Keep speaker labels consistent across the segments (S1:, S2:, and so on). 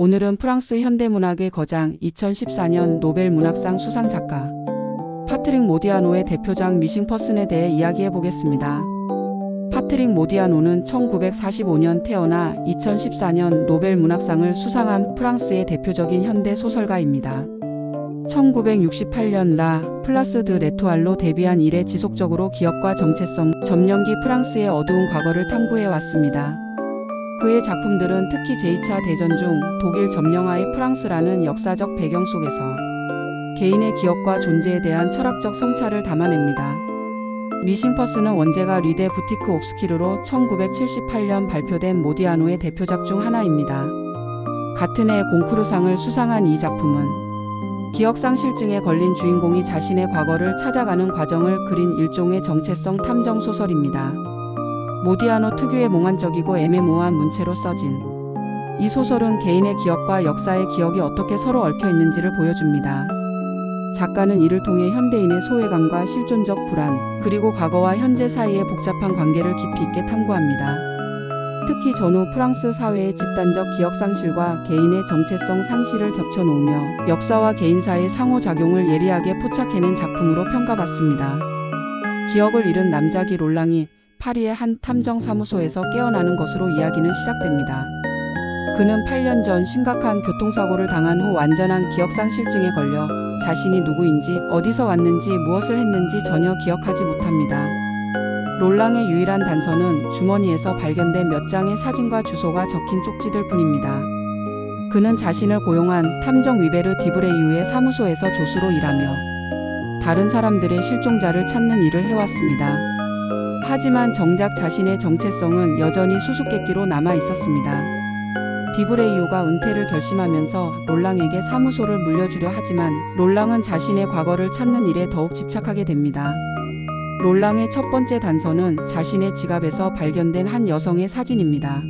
S1: 오늘은 프랑스 현대문학의 거장 2014년 노벨 문학상 수상 작가 파트릭 모디아노의 대표작 미싱 퍼슨에 대해 이야기해 보겠습니다. 파트릭 모디아노는 1945년 태어나 2014년 노벨 문학상을 수상한 프랑스의 대표적인 현대 소설가입니다. 1968년 라 플라스 드 레투알로 데뷔한 이래 지속적으로 기억과 정체성, 점령기 프랑스의 어두운 과거를 탐구해 왔습니다. 그의 작품들은 특히 제2차 대전 중 독일 점령하의 프랑스라는 역사적 배경 속에서 개인의 기억과 존재에 대한 철학적 성찰을 담아냅니다. 미싱 퍼슨은 원제가 르데 부티크 옵스키르로 1978년 발표된 모디아노의 대표작 중 하나입니다. 같은 해 곤쿠르상을 수상한 이 작품은 기억상실증에 걸린 주인공이 자신의 과거를 찾아가는 과정을 그린 일종의 정체성 탐정 소설입니다. 모디아노 특유의 몽환적이고 애매모호한 문체로 써진 이 소설은 개인의 기억과 역사의 기억이 어떻게 서로 얽혀 있는지를 보여줍니다. 작가는 이를 통해 현대인의 소외감과 실존적 불안, 그리고 과거와 현재 사이의 복잡한 관계를 깊이 있게 탐구합니다. 특히 전후 프랑스 사회의 집단적 기억상실과 개인의 정체성 상실을 겹쳐놓으며 역사와 개인사의 상호작용을 예리하게 포착해낸 작품으로 평가받습니다. 기억을 잃은 남자기 롤랑이 파리의 한 탐정사무소에서 깨어나는 것으로 이야기는 시작됩니다. 그는 8년 전 심각한 교통사고를 당한 후 완전한 기억상실증에 걸려 자신이 누구인지, 어디서 왔는지, 무엇을 했는지 전혀 기억하지 못합니다. 롤랑의 유일한 단서는 주머니에서 발견된 몇 장의 사진과 주소가 적힌 쪽지들 뿐입니다. 그는 자신을 고용한 탐정 위베르 디브레이유의 사무소에서 조수로 일하며 다른 사람들의 실종자를 찾는 일을 해왔습니다. 하지만 정작 자신의 정체성은 여전히 수수께끼로 남아 있었습니다. 디브레이유가 은퇴를 결심하면서 롤랑에게 사무소를 물려주려 하지만 롤랑은 자신의 과거를 찾는 일에 더욱 집착하게 됩니다. 롤랑의 첫 번째 단서는 자신의 지갑에서 발견된 한 여성의 사진입니다.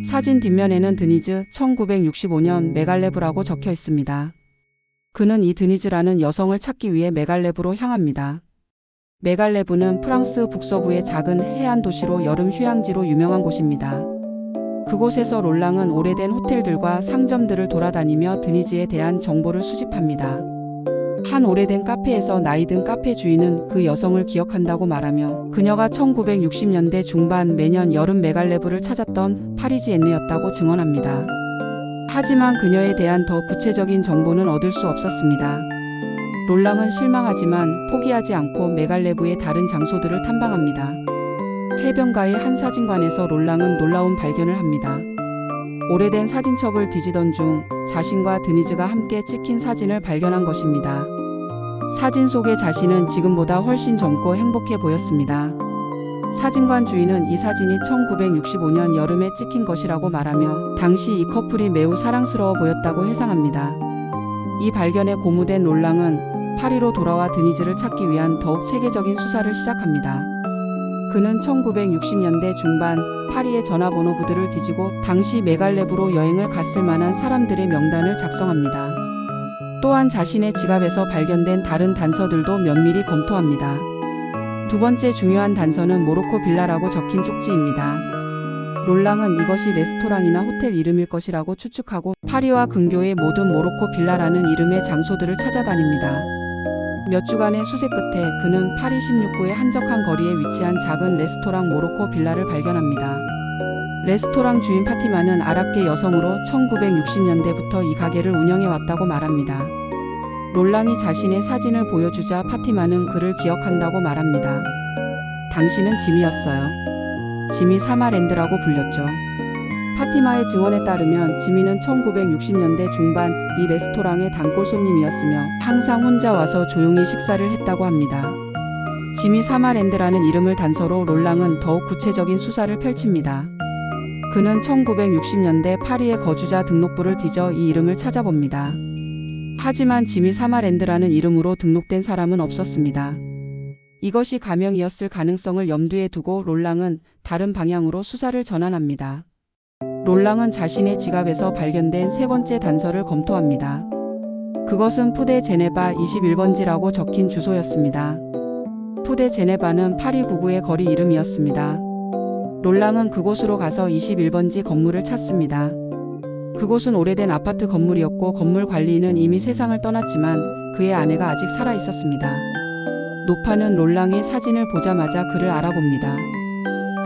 S1: 사진 뒷면에는 드니즈 1965년 메갈레브라고 적혀 있습니다. 그는 이 드니즈라는 여성을 찾기 위해 메갈레브로 향합니다. 메갈레브는 프랑스 북서부의 작은 해안 도시로 여름 휴양지로 유명한 곳입니다. 그곳에서 롤랑은 오래된 호텔들과 상점들을 돌아다니며 드니즈에 대한 정보를 수집합니다. 한 오래된 카페에서 나이든 카페 주인은 그 여성을 기억한다고 말하며 그녀가 1960년대 중반 매년 여름 메갈레브를 찾았던 파리지엔느였다고 증언합니다. 하지만 그녀에 대한 더 구체적인 정보는 얻을 수 없었습니다. 롤랑은 실망하지만 포기하지 않고 메갈레브의 다른 장소들을 탐방합니다. 해변가의 한 사진관에서 롤랑은 놀라운 발견을 합니다. 오래된 사진첩을 뒤지던 중 자신과 드니즈가 함께 찍힌 사진을 발견한 것입니다. 사진 속의 자신은 지금보다 훨씬 젊고 행복해 보였습니다. 사진관 주인은 이 사진이 1965년 여름에 찍힌 것이라고 말하며 당시 이 커플이 매우 사랑스러워 보였다고 회상합니다. 이 발견에 고무된 롤랑은 파리로 돌아와 드니즈를 찾기 위한 더욱 체계적인 수사를 시작합니다. 그는 1960년대 중반 파리의 전화번호부들을 뒤지고 당시 메갈레브로 여행을 갔을 만한 사람들의 명단을 작성합니다. 또한 자신의 지갑에서 발견된 다른 단서들도 면밀히 검토합니다. 두 번째 중요한 단서는 모로코 빌라라고 적힌 쪽지입니다. 롤랑은 이것이 레스토랑이나 호텔 이름일 것이라고 추측하고 파리와 근교의 모든 모로코 빌라라는 이름의 장소들을 찾아다닙니다. 몇 주간의 수색 끝에 그는 파리 16구의 한적한 거리에 위치한 작은 레스토랑 모로코 빌라를 발견합니다. 레스토랑 주인 파티마는 아랍계 여성으로 1960년대부터 이 가게를 운영해 왔다고 말합니다. 롤랑이 자신의 사진을 보여주자 파티마는 그를 기억한다고 말합니다. 당신은 지미였어요. 지미 사마랜드라고 불렸죠. 파티마의 증언에 따르면 지미는 1960년대 중반 이 레스토랑의 단골 손님이었으며 항상 혼자 와서 조용히 식사를 했다고 합니다. 지미 사마랜드라는 이름을 단서로 롤랑은 더욱 구체적인 수사를 펼칩니다. 그는 1960년대 파리의 거주자 등록부를 뒤져 이 이름을 찾아봅니다. 하지만 지미 사마랜드라는 이름으로 등록된 사람은 없었습니다. 이것이 가명이었을 가능성을 염두에 두고 롤랑은 다른 방향으로 수사를 전환합니다. 롤랑은 자신의 지갑에서 발견된 세 번째 단서를 검토합니다. 그것은 푸데 제네바 21번지라고 적힌 주소였습니다. 푸데 제네바는 파리 9구의 거리 이름이었습니다. 롤랑은 그곳으로 가서 21번지 건물을 찾습니다. 그곳은 오래된 아파트 건물이었고 건물 관리인은 이미 세상을 떠났지만 그의 아내가 아직 살아 있었습니다. 노파는 롤랑의 사진을 보자마자 그를 알아봅니다.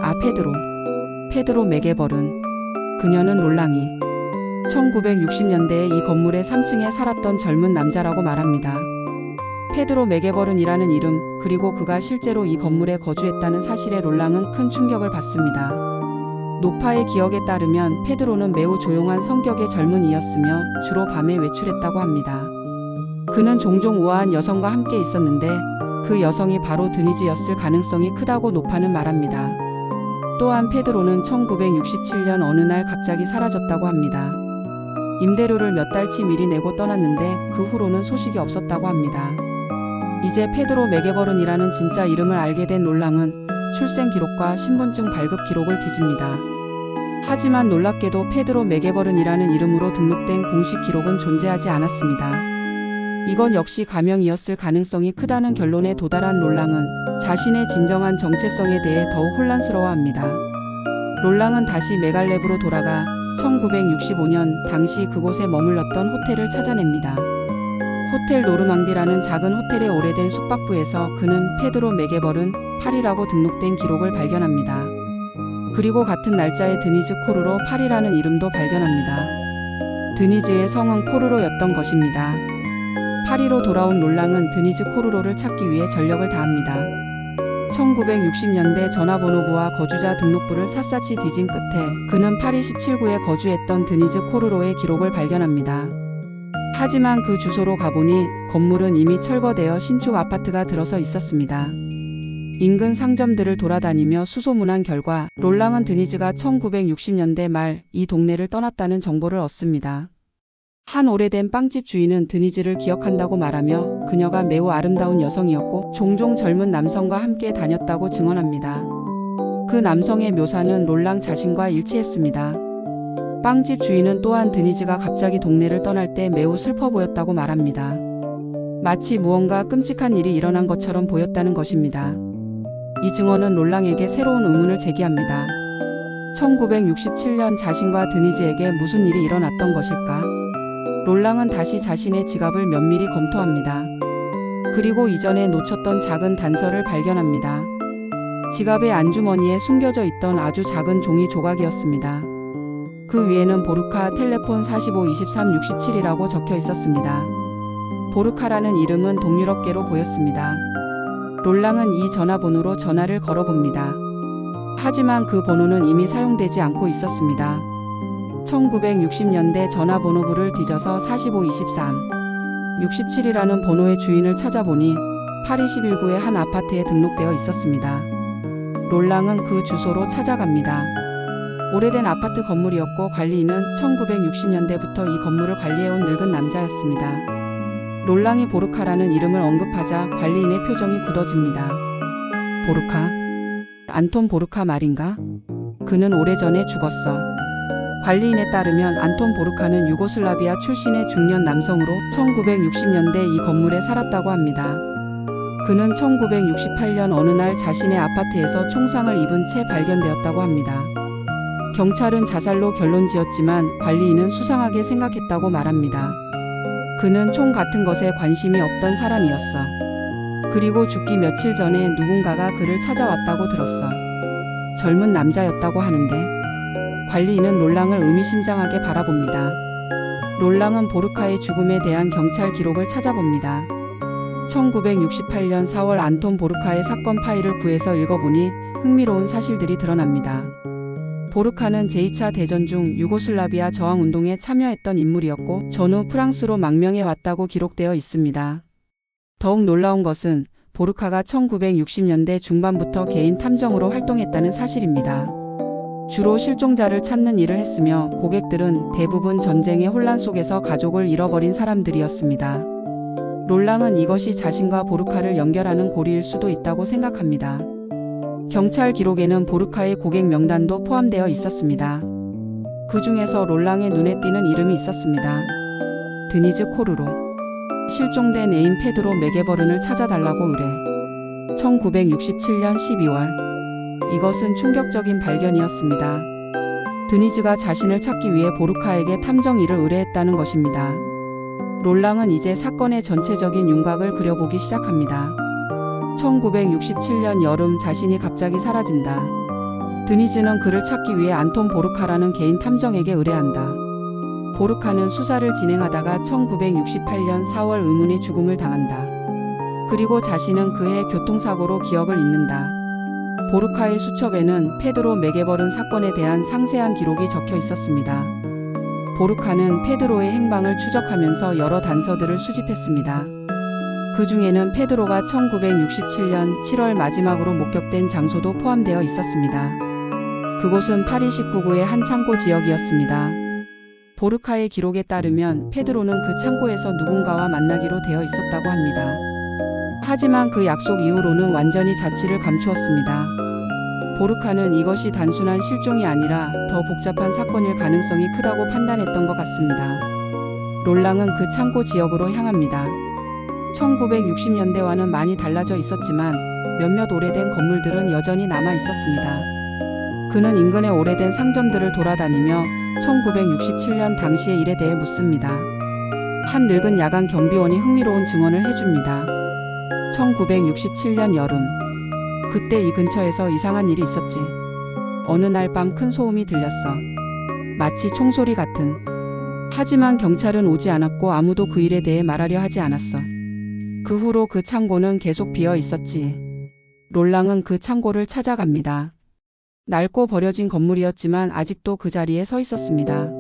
S1: 아, 페드로 맥에버른. 그녀는 롤랑이 1960년대에 이 건물의 3층에 살았던 젊은 남자라고 말합니다. 페드로 맥에버른이라는 이름, 그리고 그가 실제로 이 건물에 거주했다는 사실에 롤랑은 큰 충격을 받습니다. 노파의 기억에 따르면 페드로는 매우 조용한 성격의 젊은이였으며 주로 밤에 외출했다고 합니다. 그는 종종 우아한 여성과 함께 있었는데 그 여성이 바로 드니즈였을 가능성이 크다고 노파는 말합니다. 또한 페드로는 1967년 어느 날 갑자기 사라졌다고 합니다. 임대료를 몇 달치 미리 내고 떠났는데 그 후로는 소식이 없었다고 합니다. 이제 페드로 맥에버른이라는 진짜 이름을 알게 된 롤랑은 출생 기록과 신분증 발급 기록을 뒤집니다. 하지만 놀랍게도 페드로 맥에버른이라는 이름으로 등록된 공식 기록은 존재하지 않았습니다. 이건 역시 가명이었을 가능성이 크다는 결론에 도달한 롤랑은 자신의 진정한 정체성에 대해 더욱 혼란스러워합니다. 롤랑은 다시 메갈렙으로 돌아가 1965년 당시 그곳에 머물렀던 호텔을 찾아냅니다. 호텔 노르망디라는 작은 호텔의 오래된 숙박부에서 그는 페드로 맥에버른 8이라고 등록된 기록을 발견합니다. 그리고 같은 날짜에 드니즈 코르로 8이라는 이름도 발견합니다. 드니즈의 성은 코르로였던 것입니다. 파리로 돌아온 롤랑은 드니즈 코르로를 찾기 위해 전력을 다합니다. 1960년대 전화번호부와 거주자 등록부를 샅샅이 뒤진 끝에 그는 파리 17구에 거주했던 드니즈 코르로의 기록을 발견합니다. 하지만 그 주소로 가보니 건물은 이미 철거되어 신축 아파트가 들어서 있었습니다. 인근 상점들을 돌아다니며 수소문한 결과 롤랑은 드니즈가 1960년대 말 이 동네를 떠났다는 정보를 얻습니다. 한 오래된 빵집 주인은 드니즈를 기억한다고 말하며 그녀가 매우 아름다운 여성이었고 종종 젊은 남성과 함께 다녔다고 증언합니다. 그 남성의 묘사는 롤랑 자신과 일치했습니다. 빵집 주인은 또한 드니즈가 갑자기 동네를 떠날 때 매우 슬퍼 보였다고 말합니다. 마치 무언가 끔찍한 일이 일어난 것처럼 보였다는 것입니다. 이 증언은 롤랑에게 새로운 의문을 제기합니다. 1967년 자신과 드니즈에게 무슨 일이 일어났던 것일까? 롤랑은 다시 자신의 지갑을 면밀히 검토합니다. 그리고 이전에 놓쳤던 작은 단서를 발견합니다. 지갑의 안주머니에 숨겨져 있던 아주 작은 종이 조각이었습니다. 그 위에는 보르카 텔레폰 452367이라고 적혀 있었습니다. 보르카라는 이름은 동유럽계로 보였습니다. 롤랑은 이 전화번호로 전화를 걸어봅니다. 하지만 그 번호는 이미 사용되지 않고 있었습니다. 1960년대 전화번호부를 뒤져서 4523, 67이라는 번호의 주인을 찾아보니 파리 11구의 한 아파트에 등록되어 있었습니다. 롤랑은 그 주소로 찾아갑니다. 오래된 아파트 건물이었고 관리인은 1960년대부터 이 건물을 관리해온 늙은 남자였습니다. 롤랑이 보르카라는 이름을 언급하자 관리인의 표정이 굳어집니다. 보르카? 안톤 보르카 말인가? 그는 오래전에 죽었어. 관리인에 따르면 안톤 보르카는 유고슬라비아 출신의 중년 남성으로 1960년대 이 건물에 살았다고 합니다. 그는 1968년 어느 날 자신의 아파트에서 총상을 입은 채 발견되었다고 합니다. 경찰은 자살로 결론지었지만 관리인은 수상하게 생각했다고 말합니다. 그는 총 같은 것에 관심이 없던 사람이었어. 그리고 죽기 며칠 전에 누군가가 그를 찾아왔다고 들었어. 젊은 남자였다고 하는데. 관리인은 롤랑을 의미심장하게 바라봅니다. 롤랑은 보르카의 죽음에 대한 경찰 기록을 찾아봅니다. 1968년 4월 안톤 보르카의 사건 파일을 구해서 읽어보니 흥미로운 사실들이 드러납니다. 보르카는 제2차 대전 중 유고슬라비아 저항운동에 참여했던 인물이었고 전후 프랑스로 망명해 왔다고 기록되어 있습니다. 더욱 놀라운 것은 보르카가 1960년대 중반부터 개인 탐정으로 활동했다는 사실입니다. 주로 실종자를 찾는 일을 했으며 고객들은 대부분 전쟁의 혼란 속에서 가족을 잃어버린 사람들이었습니다. 롤랑은 이것이 자신과 보르카를 연결하는 고리일 수도 있다고 생각합니다. 경찰 기록에는 보르카의 고객 명단도 포함되어 있었습니다. 그 중에서 롤랑의 눈에 띄는 이름이 있었습니다. 드니즈 코르로. 실종된 애인 페드로 맥에버른을 찾아달라고 의뢰. 1967년 12월. 이것은 충격적인 발견이었습니다. 드니즈가 자신을 찾기 위해 보르카에게 탐정 일을 의뢰했다는 것입니다. 롤랑은 이제 사건의 전체적인 윤곽을 그려보기 시작합니다. 1967년 여름 자신이 갑자기 사라진다. 드니즈는 그를 찾기 위해 안톤 보르카라는 개인 탐정에게 의뢰한다. 보르카는 수사를 진행하다가 1968년 4월 의문의 죽음을 당한다. 그리고 자신은 그해 교통사고로 기억을 잃는다. 보르카의 수첩에는 페드로 메게버른 사건에 대한 상세한 기록이 적혀 있었습니다. 보르카는 페드로의 행방을 추적하면서 여러 단서들을 수집했습니다. 그 중에는 페드로가 1967년 7월 마지막으로 목격된 장소도 포함되어 있었습니다. 그곳은 파리 19구의 한 창고 지역이었습니다. 보르카의 기록에 따르면 페드로는 그 창고에서 누군가와 만나기로 되어 있었다고 합니다. 하지만 그 약속 이후로는 완전히 자취를 감추었습니다. 보르카는 이것이 단순한 실종이 아니라 더 복잡한 사건일 가능성이 크다고 판단했던 것 같습니다. 롤랑은 그 창고 지역으로 향합니다. 1960년대와는 많이 달라져 있었지만 몇몇 오래된 건물들은 여전히 남아 있었습니다. 그는 인근의 오래된 상점들을 돌아다니며 1967년 당시의 일에 대해 묻습니다. 한 늙은 야간 경비원이 흥미로운 증언을 해줍니다. 1967년 여름. 그때 이 근처에서 이상한 일이 있었지. 어느 날 밤 큰 소음이 들렸어. 마치 총소리 같은. 하지만 경찰은 오지 않았고 아무도 그 일에 대해 말하려 하지 않았어. 그 후로 그 창고는 계속 비어 있었지. 롤랑은 그 창고를 찾아갑니다. 낡고 버려진 건물이었지만 아직도 그 자리에 서 있었습니다.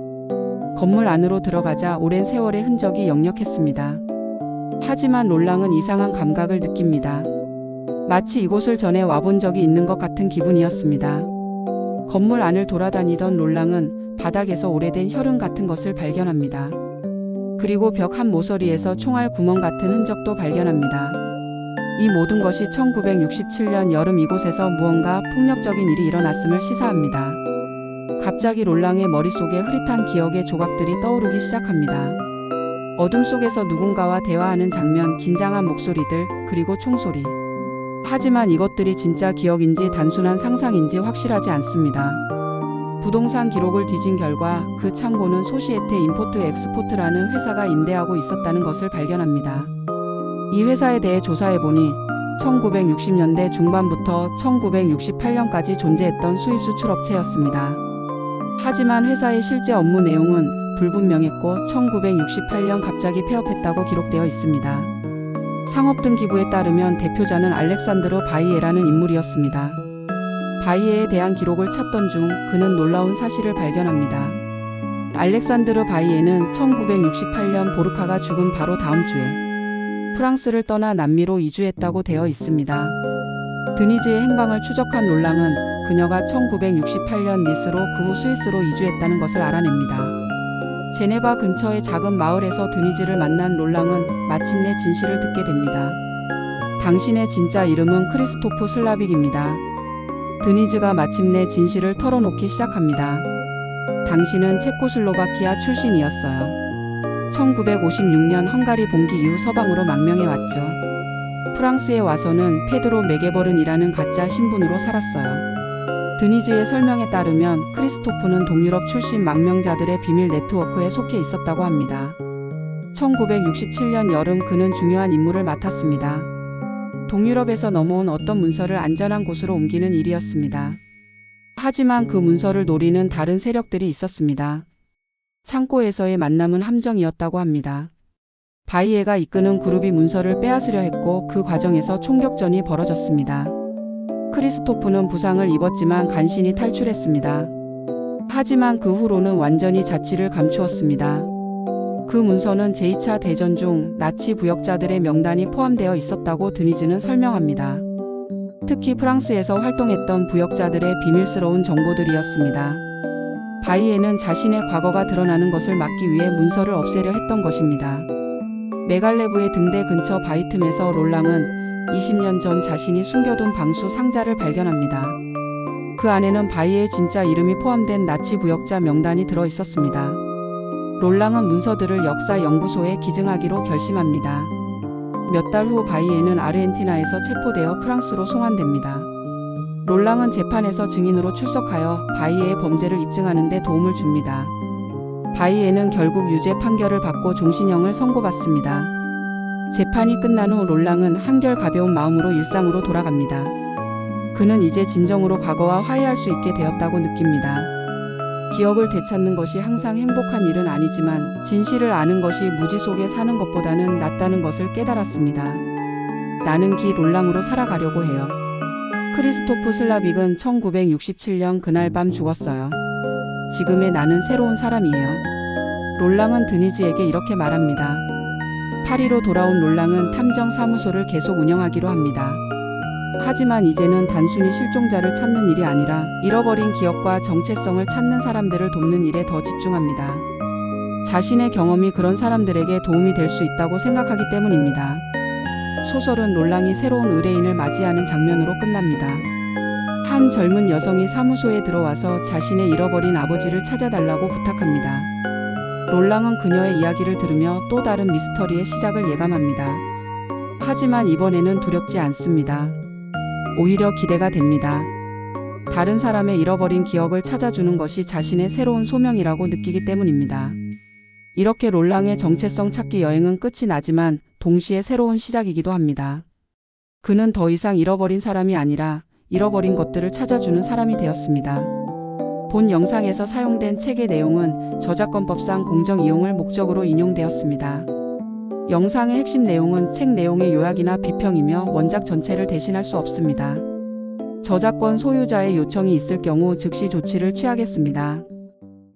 S1: 건물 안으로 들어가자 오랜 세월의 흔적이 역력했습니다. 하지만 롤랑은 이상한 감각을 느낍니다. 마치 이곳을 전에 와본 적이 있는 것 같은 기분이었습니다. 건물 안을 돌아다니던 롤랑은 바닥에서 오래된 혈흔 같은 것을 발견합니다. 그리고 벽 한 모서리에서 총알 구멍 같은 흔적도 발견합니다. 이 모든 것이 1967년 여름 이곳에서 무언가 폭력적인 일이 일어났음을 시사합니다. 갑자기 롤랑의 머릿속에 흐릿한 기억의 조각들이 떠오르기 시작합니다. 어둠 속에서 누군가와 대화하는 장면, 긴장한 목소리들, 그리고 총소리. 하지만 이것들이 진짜 기억인지 단순한 상상인지 확실하지 않습니다. 부동산 기록을 뒤진 결과 그 창고는 소시에테 임포트 엑스포트라는 회사가 임대하고 있었다는 것을 발견합니다. 이 회사에 대해 조사해보니 1960년대 중반부터 1968년까지 존재했던 수입 수출업체였습니다. 하지만 회사의 실제 업무 내용은 불분명했고 1968년 갑자기 폐업했다고 기록되어 있습니다. 상업등기부에 따르면 대표자는 알렉산드르 바이에라는 인물이었습니다. 바이에에 대한 기록을 찾던 중 그는 놀라운 사실을 발견합니다. 알렉산드르 바이에는 1968년 보르카가 죽은 바로 다음 주에 프랑스를 떠나 남미로 이주했다고 되어 있습니다. 드니즈의 행방을 추적한 롤랑은 그녀가 1968년 니스로 그 후 스위스로 이주했다는 것을 알아냅니다. 제네바 근처의 작은 마을에서 드니즈를 만난 롤랑은 마침내 진실을 듣게 됩니다. 당신의 진짜 이름은 크리스토프 슬라빅입니다. 드니즈가 마침내 진실을 털어놓기 시작합니다. 당신은 체코슬로바키아 출신이었어요. 1956년 헝가리 봉기 이후 서방으로 망명해 왔죠. 프랑스에 와서는 페드로 메게버른이라는 가짜 신분으로 살았어요. 드니즈의 설명에 따르면 크리스토프는 동유럽 출신 망명자들의 비밀 네트워크에 속해 있었다고 합니다. 1967년 여름 그는 중요한 임무를 맡았습니다. 동유럽에서 넘어온 어떤 문서를 안전한 곳으로 옮기는 일이었습니다. 하지만 그 문서를 노리는 다른 세력들이 있었습니다. 창고에서의 만남은 함정이었다고 합니다. 바이에가 이끄는 그룹이 문서를 빼앗으려 했고 그 과정에서 총격전이 벌어졌습니다. 크리스토프는 부상을 입었지만 간신히 탈출했습니다. 하지만 그 후로는 완전히 자취를 감추었습니다. 그 문서는 제2차 대전 중 나치 부역자들의 명단이 포함되어 있었다고 드니즈는 설명합니다. 특히 프랑스에서 활동했던 부역자들의 비밀스러운 정보들이었습니다. 바이에는 자신의 과거가 드러나는 것을 막기 위해 문서를 없애려 했던 것입니다. 메갈레브의 등대 근처 바이틈에서 롤랑은 20년 전 자신이 숨겨둔 방수 상자를 발견합니다. 그 안에는 바이의 진짜 이름이 포함된 나치 부역자 명단이 들어 있었습니다. 롤랑은 문서들을 역사연구소에 기증하기로 결심합니다. 몇 달 후 바이에는 아르헨티나에서 체포되어 프랑스로 송환됩니다. 롤랑은 재판에서 증인으로 출석하여 바이에의 범죄를 입증하는 데 도움을 줍니다. 바이에는 결국 유죄 판결을 받고 종신형을 선고받습니다. 재판이 끝난 후 롤랑은 한결 가벼운 마음으로 일상으로 돌아갑니다. 그는 이제 진정으로 과거와 화해할 수 있게 되었다고 느낍니다. 기억을 되찾는 것이 항상 행복한 일은 아니지만 진실을 아는 것이 무지 속에 사는 것보다는 낫다는 것을 깨달았습니다. 나는 기 롤랑으로 살아가려고 해요. 크리스토프 슬라빅은 1967년 그날 밤 죽었어요. 지금의 나는 새로운 사람이에요. 롤랑은 드니즈에게 이렇게 말합니다. 파리로 돌아온 롤랑은 탐정 사무소를 계속 운영하기로 합니다. 하지만 이제는 단순히 실종자를 찾는 일이 아니라 잃어버린 기억과 정체성을 찾는 사람들을 돕는 일에 더 집중합니다. 자신의 경험이 그런 사람들에게 도움이 될 수 있다고 생각하기 때문입니다. 소설은 롤랑이 새로운 의뢰인을 맞이하는 장면으로 끝납니다. 한 젊은 여성이 사무소에 들어와서 자신의 잃어버린 아버지를 찾아달라고 부탁합니다. 롤랑은 그녀의 이야기를 들으며 또 다른 미스터리의 시작을 예감합니다. 하지만 이번에는 두렵지 않습니다. 오히려 기대가 됩니다. 다른 사람의 잃어버린 기억을 찾아주는 것이 자신의 새로운 소명이라고 느끼기 때문입니다. 이렇게 롤랑의 정체성 찾기 여행은 끝이 나지만 동시에 새로운 시작이기도 합니다. 그는 더 이상 잃어버린 사람이 아니라 잃어버린 것들을 찾아주는 사람이 되었습니다. 본 영상에서 사용된 책의 내용은 저작권법상 공정 이용을 목적으로 인용되었습니다. 영상의 핵심 내용은 책 내용의 요약이나 비평이며 원작 전체를 대신할 수 없습니다. 저작권 소유자의 요청이 있을 경우 즉시 조치를 취하겠습니다.